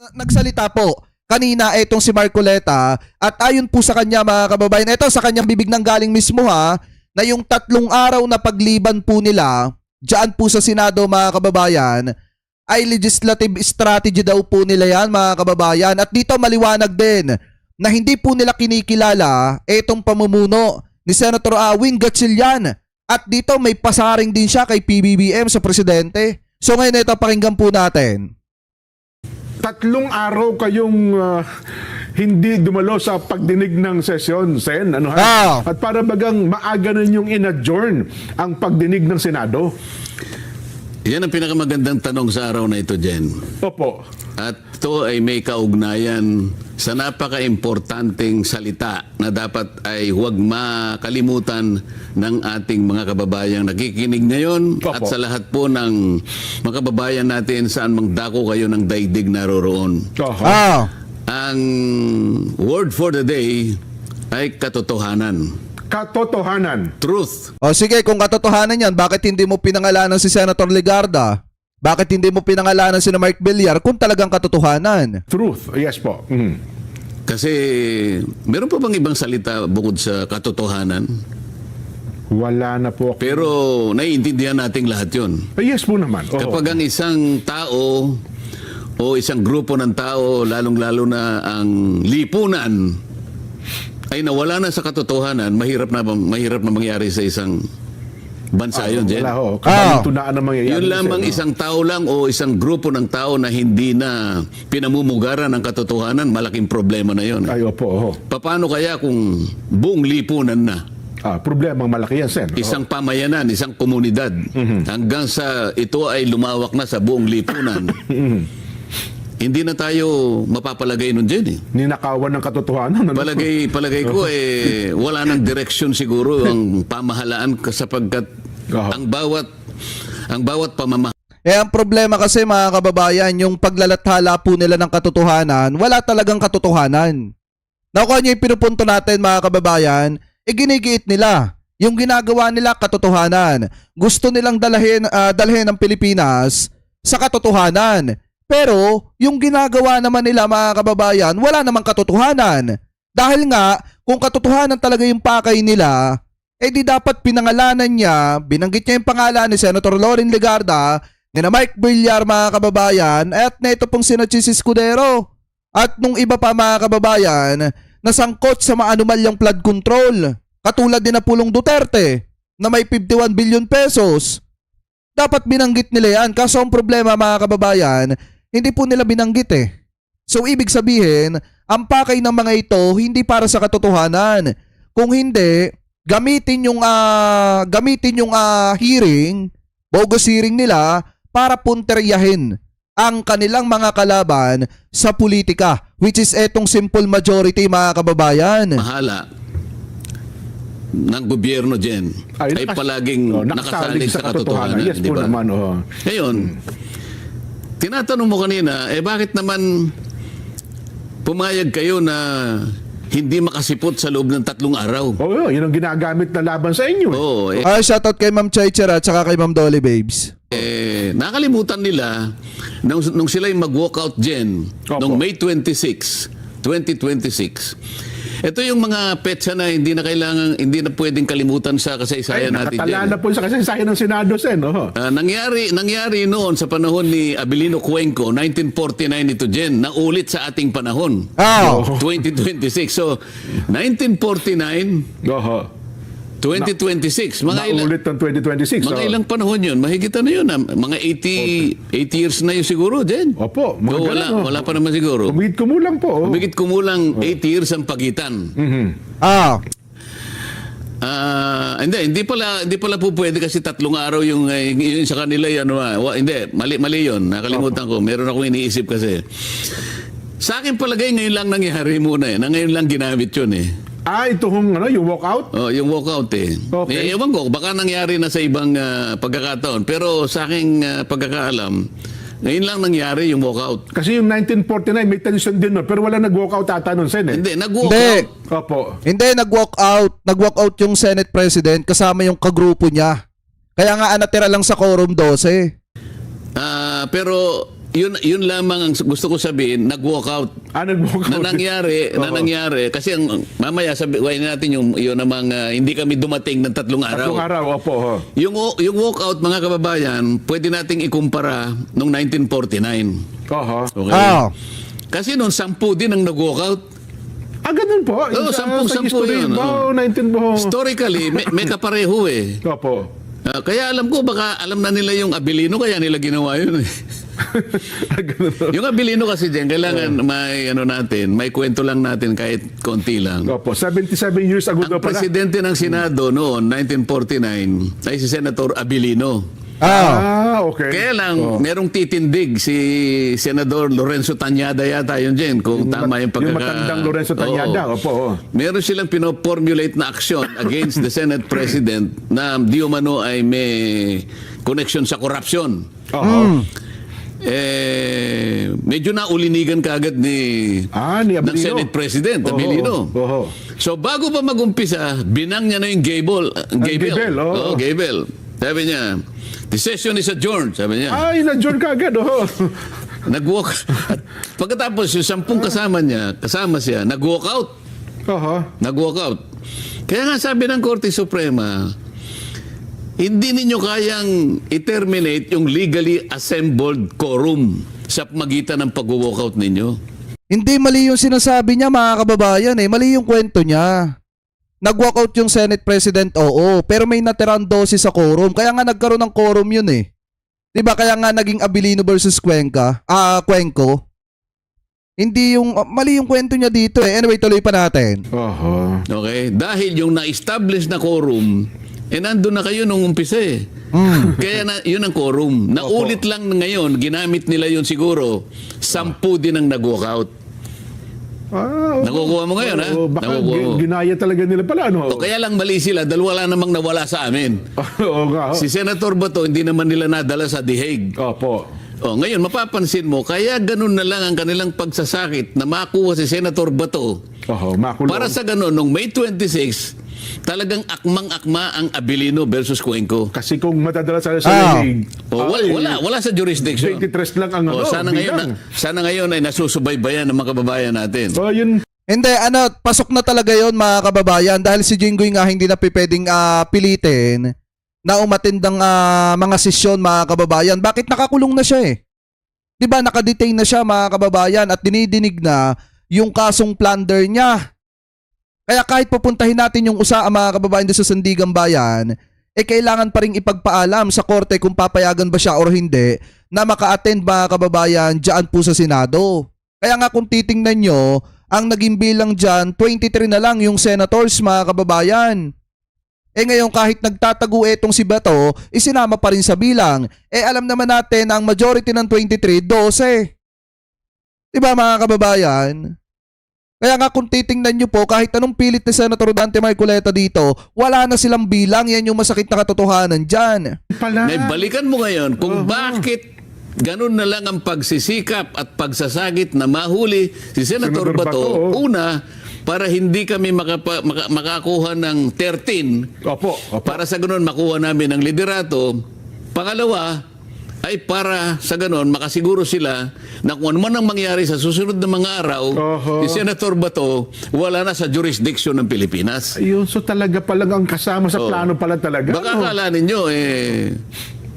Nagsalita po kanina itong si Marcoleta at ayon po sa kanya mga kababayan, ito sa kanyang bibig nang galing mismo na yung 3 araw na pagliban po nila diyan po sa Senado mga kababayan ay legislative strategy daw po nila yan mga kababayan, at dito maliwanag din na hindi po nila kinikilala itong pamumuno ni Senator Win Gatchalian at dito may pasaring din siya kay PBBM sa presidente. So ngayon ito pakinggan po natin. 3 araw kayong hindi dumalo sa pagdinig ng sesyon, Sen. Ano, ha? At para bagang maaga na yung in-adjourn ang pagdinig ng Senado. Yan ang pinakamagandang tanong sa araw na ito, Jen. Opo. At ito ay may kaugnayan sa napaka-importanting salita na dapat ay huwag makalimutan ng ating mga kababayang nakikinig ngayon. Opo. At sa lahat po ng mga kababayan natin saan mang dako kayo ng daigdig naroroon. Ang word for the day ay katotohanan. Katotohanan. Truth. O sige, kung katotohanan yan, bakit hindi mo pinangalanan si Senator Legarda? Bakit hindi mo pinangalanan si Mark Villar kung talagang katotohanan? Truth. Yes po. Kasi meron pa bang ibang salita bukod sa katotohanan? Wala na po. Pero naiintindihan nating lahat yun. Yes po naman. Kapag ang isang tao o isang grupo ng tao, lalong-lalo na ang lipunan, ay nawala na sa katotohanan, mahirap na mangyari sa isang bansa yun, Jen. Wala ho. Kabalintunaan na mangyayari. Yun lamang isang tao lang o isang grupo ng tao na hindi na pinamumugaran ng katotohanan, malaking problema na yun. Ay, opo. Paano kaya kung buong lipunan na? Problemang malaki yan, Sen. Isang pamayanan, isang komunidad, hanggang sa ito ay lumawak na sa buong lipunan. Hindi na tayo mapapalagay nun dyan eh. Ninakawan ng katotohanan. Ano? Palagay ko wala nang direksyon siguro ang pamahalaan sapagkat ang bawat pamamahala. Ang problema kasi mga kababayan, yung paglalathala po nila ng katotohanan, wala talagang katotohanan. Nakuha niyo yung pinupunto natin mga kababayan, ginigiit nila. Yung ginagawa nila katotohanan. Gusto nilang dalhin ang Pilipinas sa katotohanan. Pero yung ginagawa naman nila mga kababayan, wala namang katotohanan. Dahil nga, kung katotohanan talaga yung pakay nila, di dapat pinangalanan niya, binanggit niya yung pangalan ni Senator Loren Legarda, ni Mike Villar mga kababayan, at na ito pong sina Chis Escudero. At nung iba pa mga kababayan, nasangkot sa maanumalyang flood control. Katulad din na Pulong Duterte, na may 51 billion pesos. Dapat binanggit nila yan. Kaso ang problema mga kababayan, hindi po nila binanggit eh. So ibig sabihin, ang pakay ng mga ito hindi para sa katotohanan. Kung hindi, gamitin yung hearing, bogus hearing nila para punteryahin ang kanilang mga kalaban sa politika, which is etong simple majority mga kababayan. Mahala ng gobyerno dyan ay palaging nakasalig sa katotohanan. Yes po naman. Ngayon, tinatanong mo kanina, bakit naman pumayag kayo na hindi makasipot sa loob ng 3 araw? Yun ang ginagamit na laban sa inyo. Shoutout kay Ma'am Chaichera at saka kay Ma'am Dolly Babes. Nakalimutan nila nung sila'y mag-walkout dyan, noong May 26, 2026. Ito yung mga petsa na hindi na pwedeng kalimutan sa kasaysayan natin. Nakatala na po sa kasaysayan ng Senado, Sen. Nangyari noon sa panahon ni Abilino Cuenco, 1949 ito, Jen, na ulit sa ating panahon. 2026. So, 1949, 2026. Ulit ng 2026. Mga ilang panahon yun? Mahigitan na yun. Mga 80 years na yun siguro, Jen. Opo. Wala pa naman siguro. Humigit kumulang po. Humigit kumulang 8 years ang pagitan. Hindi pala po pwede kasi 3 araw yung sa kanila yan. Hindi, mali yun. Nakalimutan ko. Meron akong iniisip kasi. Sa akin palagay ngayon lang nangyari muna na ngayon lang ginamit yun ito yung walkout? Yung walkout Okay. Ewan ko, baka nangyari na sa ibang pagkakataon. Pero sa aking pagkakaalam, ngayon lang nangyari yung walkout. Kasi yung 1949, may tension din nun. Pero wala nag-walkout ata nun, Sen. Hindi, nag-walkout. Opo. Hindi, nag-walkout yung Senate President kasama yung kagrupo niya. Kaya nga natira lang sa quorum 12. Pero yun lamang ang gusto ko sabihin, nag-walk out. Nag-walk Na out. nangyari kasi ang mamaya sabihin natin yun namang hindi kami dumating ng 3 araw. 3 araw, opo. Ho. Yung walk out mga kababayan, pwede nating ikumpara nung 1949. Oho. Okay? Ah. Kasi noon 10 din ang nag-walk out. Ganun po. Oo, Sa 10 history yun, mo, oo. 19 mo. Historically, may kapareho eh. Opo. Kaya alam ko, baka alam na nila yung Abilino, kaya nila ginawa yun eh. Ganun po. Yung Abilino kasi dyan, kailangan may kwento lang natin kahit konti lang. Opo, 77 years ago Ang daw pala. presidente ng Senado noon, 1949, ay si Senator Abilino. Okay. Kaya lang, merong titindig si Senador Lorenzo Tañada yata yun dyan, kung tama yung Yung matandang Lorenzo Tañada, Oo. opo. Meron silang pinoformulate na aksyon against the Senate President na di umano ay may connection sa korupsyon. Oho. Medyo naulinigan kaagad Ni ng Abilino. Senate President, Abilino. Oho. So bago pa magumpisa, binang niya na yung Gable. Gable, oo. Gable. Sabi niya, the session is adjourned, sabi niya. Na-adjourn ka agad, oho. Nag-walk. At pagkatapos, yung 10 kasama siya, nag-walk out. Oho. Nag-walk out. Kaya nga sabi ng Korte Suprema, hindi ninyo kayang i-terminate yung legally assembled quorum sa magitan ng pag-walk out ninyo. Hindi mali yung sinasabi niya mga kababayan eh. Mali yung kwento niya. Nag-walkout yung Senate President, oo. Pero may natirang dose sa quorum. Kaya nga nagkaroon ng quorum yun eh. Diba? Kaya nga naging Abilino versus Cuenco. Hindi yung, mali yung kwento niya dito eh. Anyway, tuloy pa natin. Oho. Okay? Dahil yung na-establish na quorum, nandun na kayo nung umpisa eh. Kaya yun ang quorum. Naulit lang ngayon, ginamit nila yun siguro, 10 din ang nag-walkout. Nakukuha mo ngayon, ha? Baka Nakukuha mo. ginaya talaga nila pala, ano? O kaya lang mali sila dahil wala namang nawala sa amin. Oo nga. Si Senator Bato, hindi naman nila nadala sa The Hague. Opo. O, ngayon, mapapansin mo, kaya ganun na lang ang kanilang pagsasakit na makuha si Senator Bato. Oho, makulong. Para sa ganun, nung May 26, talagang akmang-akma ang Abilino versus Cuenco. Kasi kung matadala sa league, O, wala sa jurisdiction. 23 lang ang O, sana ngayon ay nasusubaybayan ng mga kababayan natin. So, yun. Hindi, pasok na talaga yon mga kababayan. Dahil si Jinggoy nga hindi na pwedeng pilitin na umatindang mga sesyon mga kababayan. Bakit nakakulong na siya eh? Diba nakadetain na siya mga kababayan at dinidinig na yung kasong plunder niya. Kaya kahit pupuntahin natin yung mga kababayan doon sa Sandigan Bayan, kailangan pa rin ipagpaalam sa korte kung papayagan ba siya or hindi na maka-attend mga kababayan dyan po sa Senado. Kaya nga kung titingnan nyo, ang naging bilang dyan, 23 na lang yung senators mga kababayan. Ngayon kahit nagtatago etong si Bato, isinama pa rin sa bilang. Alam naman natin ang majority ng 23, 12. Diba mga kababayan? Kaya nga kung titingnan nyo po, kahit anong pilit ni Senator Dante Marcoleta dito, wala na silang bilang. Yan yung masakit na katotohanan dyan. Balikan mo ngayon kung bakit ganun na lang ang pagsisikap at pagsasagit na mahuli si Senator Bato. Una, para hindi kami makakuha ng 13. Opo. Para sa ganun makuha namin ang liderato. Pangalawa, ay para sa ganon makasiguro sila na kung ano man ang mangyari sa susunod na mga araw, si Senator Bato wala na sa jurisdiction ng Pilipinas. Ayun, so talaga palang ang kasama sa plano pala talaga. Baka akala ninyo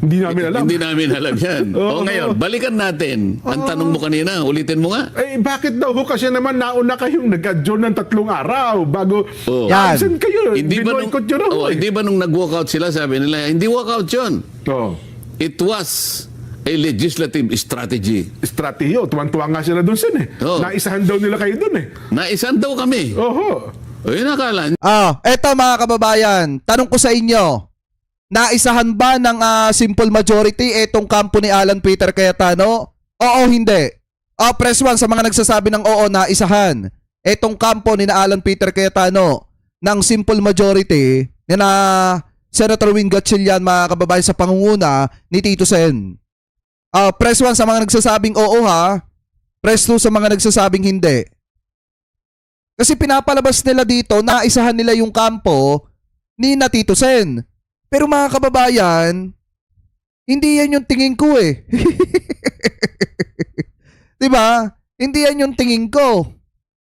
hindi namin alam. Hindi namin alam yan. O ngayon, balikan natin. Ang tanong mo kanina, ulitin mo nga. Bakit daw ho? Kasi naman nauna kayong nag-adjourn ng 3 araw bago absent kayo. Hindi ba nung nag-walkout sila, sabi nila, hindi walkout yun. It was a legislative strategy. Strategy. Tuwan-tuwa nga sila doon sin eh. Naisahan daw nila kayo doon eh. Naisahan daw kami. Oho. Yun nakala niyo. Eto mga kababayan, tanong ko sa inyo, naisahan ba ng simple majority etong kampo ni Alan Peter Cayetano? Oo, hindi. Press 1 sa mga nagsasabi ng oo, naisahan. Etong kampo ni Alan Peter Cayetano ng simple majority na Senator Win Gatchalian mga kababayan sa pangunguna ni Tito Sen. Press 1 sa mga nagsasabing oo ha. Press 2 sa mga nagsasabing hindi. Kasi pinapalabas nila dito, naisahan nila yung kampo ni na Tito Sen. Pero mga kababayan, hindi yan yung tingin ko eh. 'Di ba? Hindi yan yung tingin ko.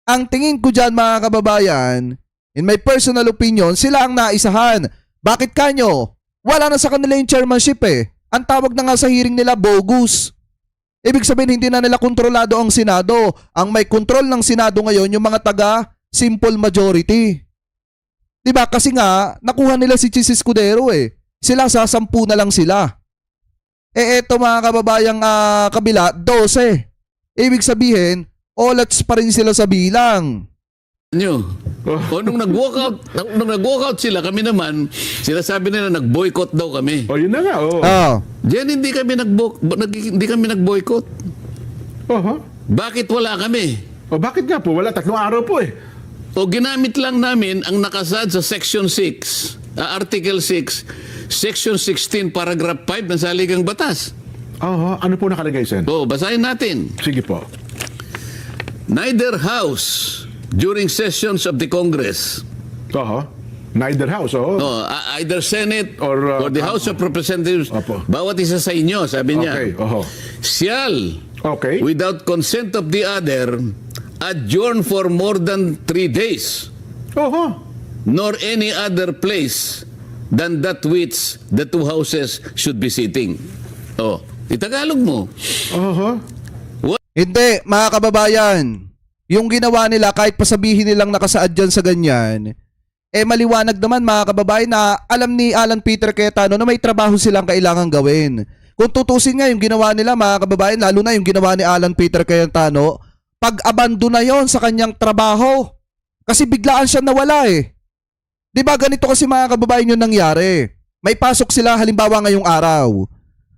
Ang tingin ko dyan mga kababayan, in my personal opinion, sila ang naisahan. Bakit kanyo? Wala na sa kanila yung chairmanship eh. Ang tawag na nga sa hearing nila, bogus. Ibig sabihin, hindi na nila kontrolado ang Senado. Ang may kontrol ng Senado ngayon, yung mga taga simple majority. Diba? Kasi nga, nakuha nila si Chis Escudero eh. Sila sa 10 na lang sila. Eto mga kababayang kabila, 12. Ibig sabihin, olats pa rin sila sa bilang. Nyo. O nung nag-walkout sila, kami naman, sila sabi nila nag-boycott daw kami. O, yun na nga, oh. Diyan hindi kami nag-boycott. Oho. Bakit wala kami? O, bakit nga po? Wala, 3 araw po eh. O ginamit lang namin ang nakasad sa Section 6, Article 6, Section 16, Paragraph 5 ng Saligang Batas. Oho, ano po nakalagay, Sen? O, basahin natin. Sige po. Neither house during sessions of the Congress, Oho. Neither house, oh. either Senate Or, or the House of Representatives, Opo. bawat isa sa inyo, sabi niya, Okay, oho. shall, Okay. without consent of the other, adjourn for more than 3 days, Oho. nor any other place than that which the two houses should be sitting. Oh, itagalog mo. Oho. Hindi, mga kababayan. Yung ginawa nila, kahit pasabihin nilang nakasaad dyan sa ganyan, maliwanag naman mga kababayan na alam ni Alan Peter Cayetano na may trabaho silang kailangan gawin. Kung tutusin nga yung ginawa nila mga kababayan, lalo na yung ginawa ni Alan Peter Cayetano, pag-abando na yon sa kanyang trabaho. Kasi biglaan siya nawala eh. Diba ganito kasi mga kababayan yung nangyari. May pasok sila halimbawa ngayong araw.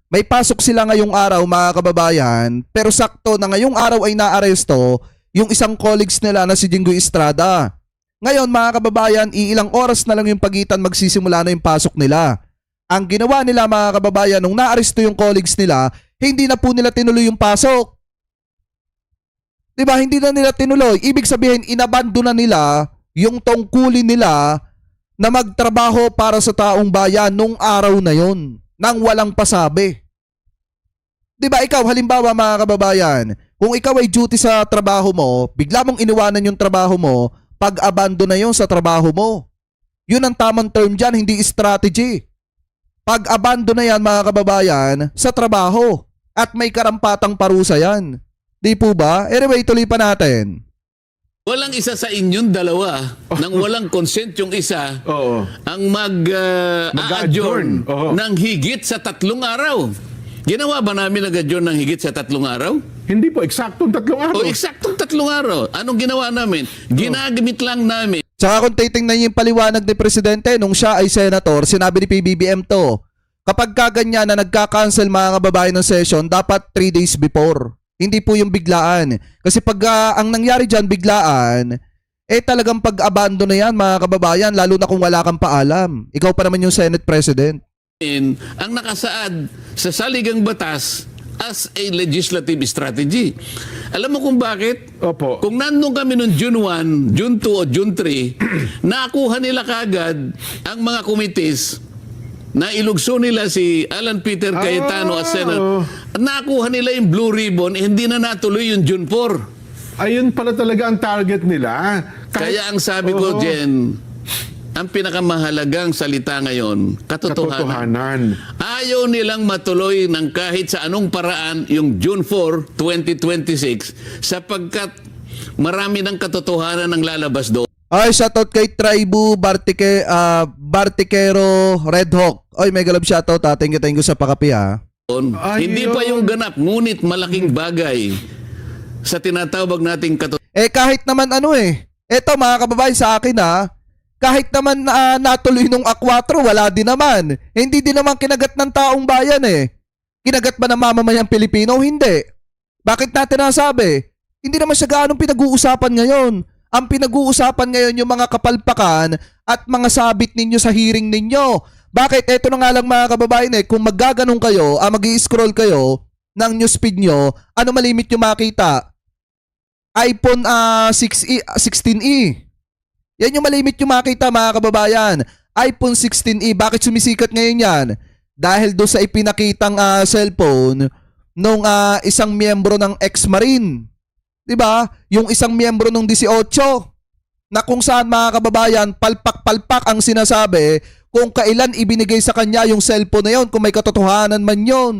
May pasok sila ngayong araw mga kababayan, pero sakto na ngayong araw ay naaresto yung isang colleagues nila na si Jinggoy Estrada. Ngayon mga kababayan, iilang oras na lang yung pagitan magsisimula na yung pasok nila. Ang ginawa nila mga kababayan, nung naaresto yung colleagues nila, hindi na po nila tinuloy yung pasok. Diba? Hindi na nila tinuloy. Ibig sabihin, inabando na nila yung tungkulin nila na magtrabaho para sa taong bayan nung araw na yon, nang walang pasabi. Diba ikaw, halimbawa mga kababayan, kung ikaw ay duty sa trabaho mo, bigla mong iniwanan yung trabaho mo, pag-abando na yon sa trabaho mo. Yun ang tamang term dyan, hindi strategy. Pag-abando na yan mga kababayan sa trabaho at may karampatang parusa yan. Di po ba? Anyway, tuloy pa natin. Walang isa sa inyong dalawa nang walang consent yung isa Oo. ang Mag-a-adjourn. mag-adjourn Oo. ng higit sa 3 araw. Ginawa ba namin nag-adjourn ng higit sa 3 araw? Hindi po, eksaktong 3 araw. O eksaktong 3 araw. Anong ginawa namin? Ginagamit lang namin Tsaka kung titingnan yung paliwanag ni Presidente nung siya ay senator, sinabi ni PBBM to, kapag kaganyan na nagka-cancel mga kababayan ng session, dapat 3 days before. Hindi po yung biglaan. Kasi pag ang nangyari dyan biglaan, talagang pag-abando na yan mga kababayan, lalo na kung wala kang paalam. Ikaw pa naman yung Senate President. ang nakasaad sa Saligang Batas as a legislative strategy. Alam mo kung bakit? Opo. Kung nandun kami noong June 1, June 2 o June 3, nakuha nila kagad ang mga committees na ilugso nila si Alan Peter Cayetano as Senator. Nakuha nila yung blue ribbon, hindi na natuloy yung June 4. Ayun pala talaga ang target nila. Kaya ang sabi ko, Jen, ang pinakamahalagang salita ngayon, katotohanan. Ayaw nilang matuloy ng kahit sa anong paraan yung June 4, 2026 sapagkat marami ng katotohanan ang lalabas doon. Ay, shoutout kay Tribu Bartikero Red Hawk. Ay, may galab shoutout ha. Thank you sa pakapi ha. Hindi pa yung ganap, ngunit malaking bagay sa tinatawag nating katotohanan. Kahit naman eto mga kababayan sa akin ha, kahit naman natuloy nung A4, wala din naman. Hindi din naman kinagat ng taong bayan Kinagat ba ng mamamayang Pilipino? Hindi. Bakit natin nasabi? Hindi naman siya gaanong pinag-uusapan ngayon. Ang pinag-uusapan ngayon yung mga kapalpakan at mga sabit ninyo sa hearing ninyo. Bakit? Eto na nga lang mga kababayan kung maggaganong kayo, mag-i-scroll kayo ng newsfeed nyo, ano malimit nyo makita? iPhone 16e. Yan yung malimit yung makita mga kababayan. iPhone 16e. Bakit sumisikat ngayon yan? Dahil doon sa ipinakitang cellphone nung isang miyembro ng ex-marine. 'Di ba? Yung isang miyembro ng 18 na kung saan mga kababayan, palpak-palpak ang sinasabi kung kailan ibinigay sa kanya yung cellphone na yon, kung may katotohanan man yon.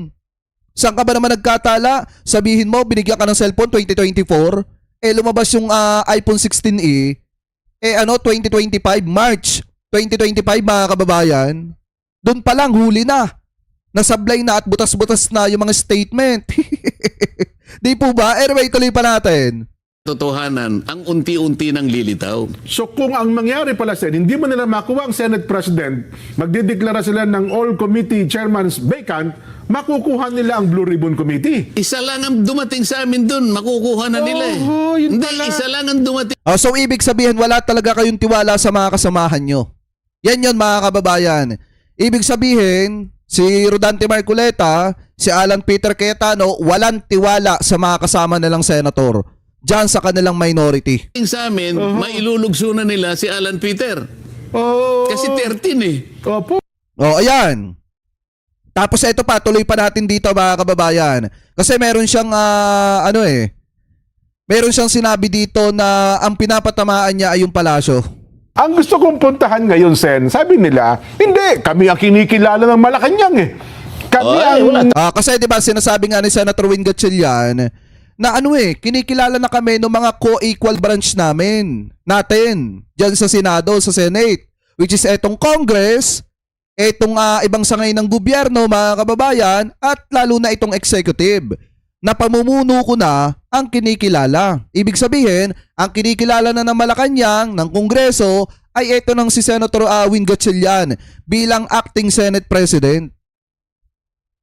Saan ka ba naman nagkatala? Sabihin mo, binigyan ka ng cellphone 2024, lumabas yung iPhone 16e, 2025, March 2025 mga kababayan. Doon pa lang, huli na. Nasablay na at butas-butas na yung mga statement. Di po ba? Anyway, tuloy pa natin. Totohanan, ang unti-unti nang lilitaw. So kung ang mangyari pala, Sen, hindi mo nila makuha ang Senate President, magdideklara sila ng all committee chairmans vacant, makukuha nila ang Blue Ribbon Committee. Isa lang ang dumating sa amin doon, makukuha na nila eh. Yun Hindi, pala. isa lang ang dumating. So, ibig sabihin, wala talaga kayong tiwala sa mga kasamahan nyo. Yan yun, mga kababayan. Ibig sabihin, si Rodante Marcoleta, si Alan Peter Cayetano, walang tiwala sa mga kasama nilang senator diyan sa kanilang minority. Sa amin, mailulugso na nila si Alan Peter. Kasi 13 eh. Opo. Ayan. Tapos ito pa, tuloy pa natin dito mga kababayan. Kasi meron siyang, meron siyang sinabi dito na ang pinapatamaan niya ay yung palasyo. Ang gusto kong puntahan ngayon, Sen, sabi nila, hindi, kami ang kinikilala ng Malacanang eh. Kami ang... Kasi di ba sinasabi nga ni Senator Win Gatchalian na kinikilala na kami ng mga co-equal branch natin dyan sa Senado, sa Senate, which is etong Congress, etong ibang sangay ng gobyerno, mga kababayan, at lalo na itong executive, na pamumuno ko na ang kinikilala. Ibig sabihin, ang kinikilala na ng Malacanang, ng Kongreso, ay ito ng si Senator Win Gatchalian bilang acting Senate President.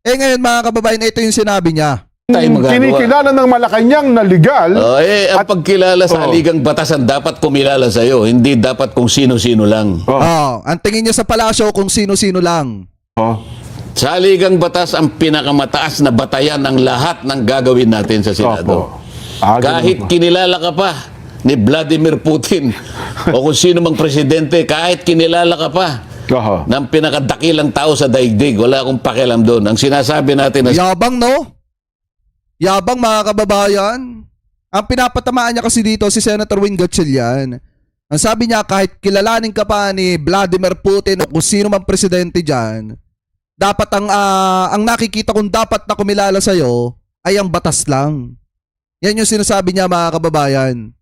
Ngayon mga kababayan, ito yung sinabi niya. Kinikilala ng Malacanang na legal. Ang pagkilala sa haligang batasan dapat kumilala sa iyo, hindi dapat kung sino-sino lang. Ang tingin niya sa palasyo kung sino-sino lang. Sa haligang batas, ang pinakamataas na batayan ng lahat ng gagawin natin sa Senado. Kahit kinilala ka pa ni Vladimir Putin o kung sino mang presidente, kahit kinilala ka pa ng pinakadakilang tao sa daigdig, wala akong pakialam doon. Ang sinasabi natin na Yabang, no? Yabang, mga kababayan. Ang pinapatamaan niya kasi dito si Senator Win Gatchalian. Ang sabi niya, kahit kilalanin ka pa ni Vladimir Putin o kung sino mang presidente dyan, dapat ang nakikita kong dapat na kumilala sa'yo ay ang batas lang. Yan yung sinasabi niya, mga kababayan.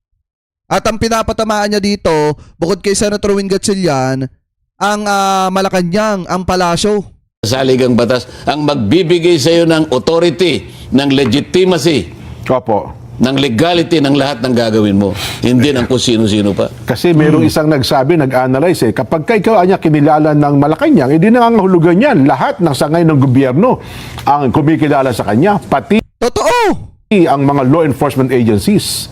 At ang pinapatamaan niya dito, bukod kay Senator Win Gatchalian, ang Malacanang, ang palasyo. sa haligang batas ang magbibigay sa iyo ng authority, ng legitimacy, ng legality ng lahat ng gagawin mo. Hindi ng kung sino-sino pa. Kasi merong isang nagsabi, nag-analyze kapag ikaw anya kinilala ng Malacanang, hindi nangangahulugan yan. Lahat ng sangay ng gobyerno ang kumikilala sa kanya, pati Totoo! ang mga law enforcement agencies.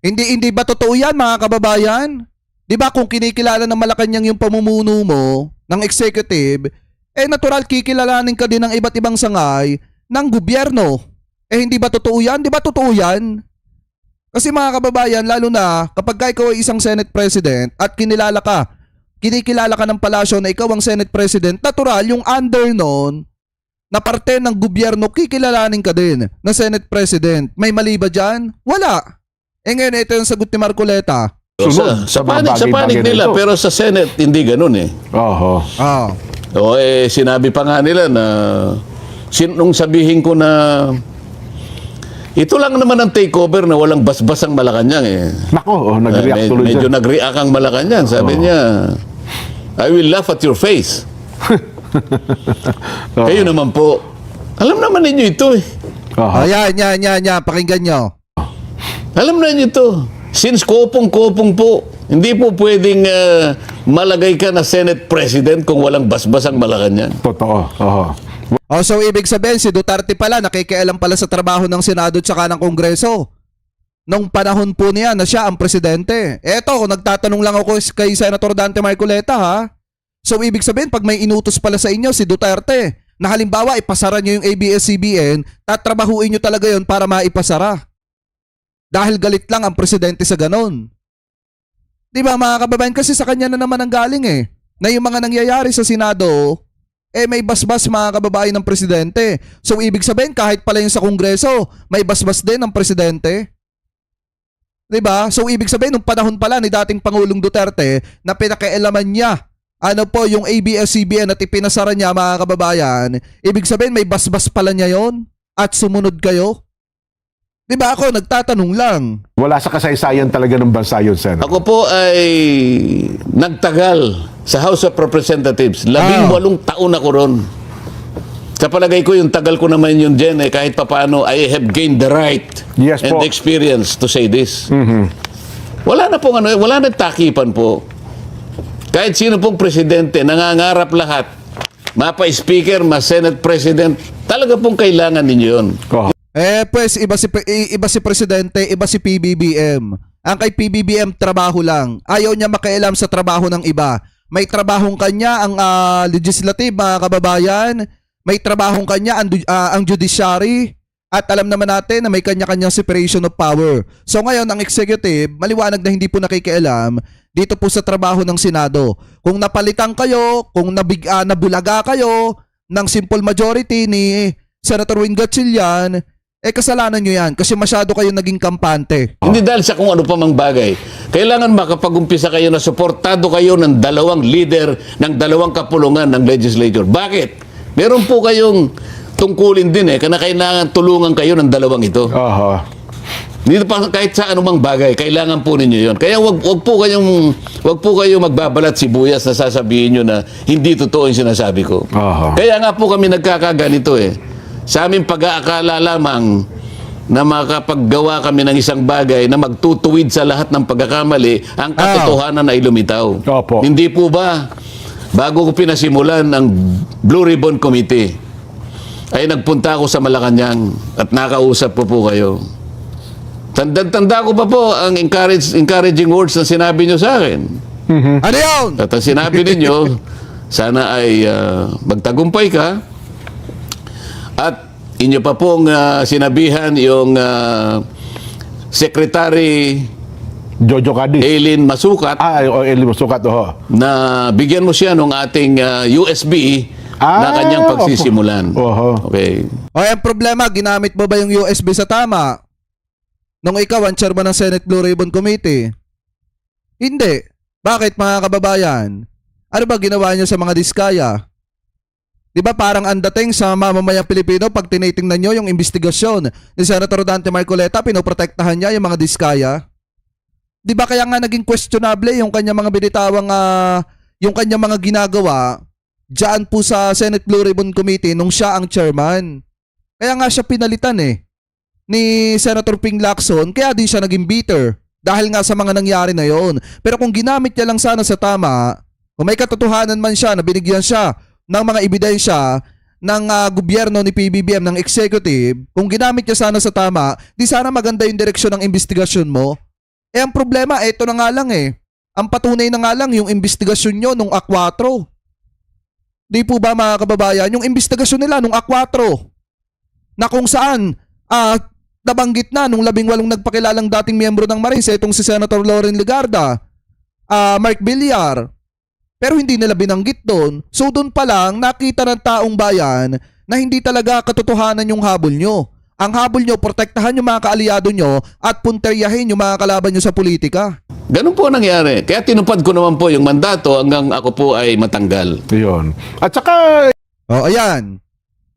Hindi ba totoo yan, mga kababayan? Di ba kung kinikilala ng Malacanang yung pamumuno mo ng executive, natural kikilalanin ka din ng iba't ibang sangay ng gobyerno. Hindi ba totoo yan? Di ba totoo yan? Kasi mga kababayan, lalo na kapag ikaw ay isang Senate President at kinikilala ka ng palasyo na ikaw ang Senate President, natural yung under nun na parte ng gobyerno, kikilalanin ka din na Senate President. May mali ba dyan? Wala. Ngayon, ito yung sagot ni Marcoleta. Sa panig nila, pero sa Senate, hindi ganun eh. Sinabi pa nga nila na nung sabihin ko na ito lang naman ang takeover na walang basbas ang Malacanang eh. Nako, nag-react tuloy medyo nag-react ang Malacanang. Sabi niya, I will laugh at your face. Kayo naman po, alam naman ninyo ito eh. Yan. Pakinggan nyo. Alam na ninyo ito. Since kopong-kopong po, hindi po pwedeng malagay ka na Senate President kung walang basbas ang Malacanang. Totoo. So ibig sabihin si Duterte pala nakikialam pala sa trabaho ng Senado at saka ng Kongreso nung panahon po niya na siya ang presidente. Kung nagtatanong lang ako kay Senator Dante Marcoleta ha. So ibig sabihin pag may inutos pala sa inyo si Duterte na halimbawa ipasara niyo yung ABS-CBN, tatrabahuin niyo talaga yon para maipasara. Dahil galit lang ang presidente sa ganon. Di ba mga kababayan? Kasi sa kanya na naman ang galing na yung mga nangyayari sa Senado, eh may basbas mga kababayan ng presidente. So ibig sabihin kahit pala yung sa Kongreso, may basbas din ng presidente. 'Di ba? So ibig sabihin nung panahon pala ni dating Pangulong Duterte na pinakialaman niya ano po yung ABS-CBN at ipinasara niya mga kababayan, ibig sabihin may basbas pala niya yon at sumunod kayo. 'Di ba ako nagtatanong lang. Wala sa kasaysayan talaga ng bansa yun, Sen. Ako po ay nagtagal sa House of Representatives. 18 taon ako ron. Sa palagay ko, yung tagal ko naman yun dyan, kahit papaano, I have gained the right Yes and po. the experience to say this. Wala na pong wala na takipan po. Kahit sino pong presidente, nangangarap lahat. Mapa-speaker, ma-Senate President, talaga pong kailangan ninyo yun. Oh. Pues iba si presidente, iba si PBBM. Ang kay PBBM trabaho lang. Ayaw niya makialam sa trabaho ng iba. May trabahong kanya ang legislative, mga kababayan. May trabahong kanya ang judiciary. At alam naman natin na may kanya-kanyang separation of power. So ngayon, ang executive, maliwanag na hindi po nakikialam dito po sa trabaho ng Senado. Kung napalitan kayo, kung nabulaga kayo ng simple majority ni Senator Wing Gatchalian, kasalanan nyo yan kasi masyado kayo naging kampante. Hindi dahil sa kung ano pa mang bagay. Kailangan makapag-umpisa kayo na suportado kayo ng dalawang leader, ng dalawang kapulungan ng legislature. Bakit? Meron po kayong tungkulin din na kailangan tulungan kayo ng dalawang ito. Dito pa kahit sa anumang bagay, kailangan po ninyo 'yon. Kaya wag po kayong magbabalat sibuyas na sasabihin niyo na hindi totoo 'yung sinasabi ko. Kaya nga po kami nagkakaganito Sa aming pag-aakala lamang na makapaggawa kami ng isang bagay na magtutuwid sa lahat ng pagkakamali, ang katotohanan ay lumitaw. Opo. Hindi po ba, bago ko pinasimulan ang Blue Ribbon Committee, ay nagpunta ako sa Malacanang at nakausap po kayo. Tanda ko pa po ang encouraging words na sinabi nyo sa akin. Ano yun? At ang sinabi ninyo, sana ay magtagumpay ka. At inyo pa pong sinabihan yung Secretary Jojo Cadiz. Eileen Masukat Eileen Masukat, na bigyan mo siya ng ating USB na kanyang pagsisimulan. Okay. Ang problema, ginamit mo ba yung USB sa tama? Nung ikaw ang chairman ng Senate Blue Ribbon Committee? Hindi. Bakit mga kababayan? Ano ba ginawa niyo sa mga diskaya? Di ba parang ang dating sa mamamayang Pilipino pag tinitingnan nyo yung investigasyon ni Senator Dante Marcoleta, pinoprotektahan niya yung mga diskaya? Di ba kaya nga naging questionable yung kanya mga binitawang, yung kanya mga ginagawa dyan po sa Senate Blue Ribbon Committee nung siya ang chairman? Kaya nga siya pinalitan ni Senator Ping Lacson, kaya din siya naging bitter dahil nga sa mga nangyari na yon. Pero kung ginamit niya lang sana sa tama, kung may katotohanan man siya na binigyan siya ng mga ebidensya ng gobyerno ni PBBM, ng executive, kung ginamit niya sana sa tama, di sana maganda yung direksyon ng investigasyon mo. Ang problema, eto na nga lang ang patunay na nga lang yung investigasyon nyo nung A4. Di po ba mga kababayan, yung investigasyon nila nung A4, na kung saan, nabanggit na nung 18 nagpakilalang dating miyembro ng Marines, itong si Senator Loren Legarda, Mark Villar, pero hindi nila binanggit doon. So doon pa lang nakita ng taong bayan na hindi talaga katotohanan yung habol nyo. Ang habol nyo, protektahan yung mga kaalyado nyo at punteryahin yung mga kalaban nyo sa politika. Ganun po nangyari. Kaya tinupad ko naman po yung mandato hanggang ako po ay matanggal. Yun. At saka... ayan.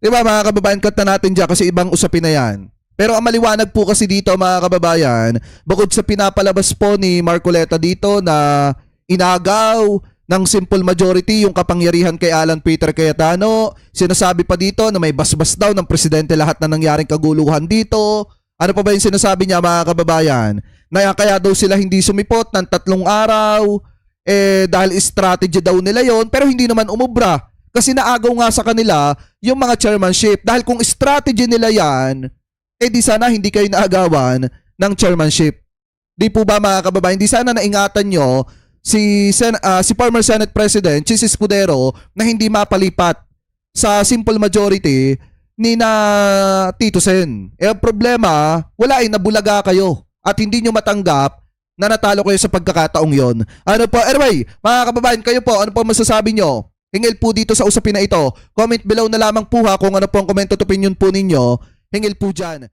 Diba mga kababayan, cut na natin dyan kasi ibang usapin na yan. Pero ang maliwanag po kasi dito mga kababayan, bukod sa pinapalabas po ni Marcoleta dito na inagaw ng simple majority yung kapangyarihan kay Alan Peter Cayetano, sinasabi pa dito na may basbas daw ng presidente lahat na nangyaring kaguluhan dito. Ano pa ba yung sinasabi niya mga kababayan? Na kaya daw sila hindi sumipot ng 3 araw dahil strategy daw nila yon, pero hindi naman umubra kasi naagaw nga sa kanila yung mga chairmanship. Dahil kung strategy nila yan, di sana hindi kayo naagawan ng chairmanship. Di po ba mga kababayan? Di sana naingatan nyo si former Senate President Chis Escudero na hindi mapalipat sa simple majority ni na Tito Sen. Ang problema, wala nabulaga kayo at hindi nyo matanggap na natalo kayo sa pagkakataong yon. Ano po? Anyway, mga kababayan, kayo po, ano po masasabi nyo? Hingil po dito sa usapin na ito. Comment below na lamang po ha kung ano po ang comment at opinion po ninyo. Hingil po dyan.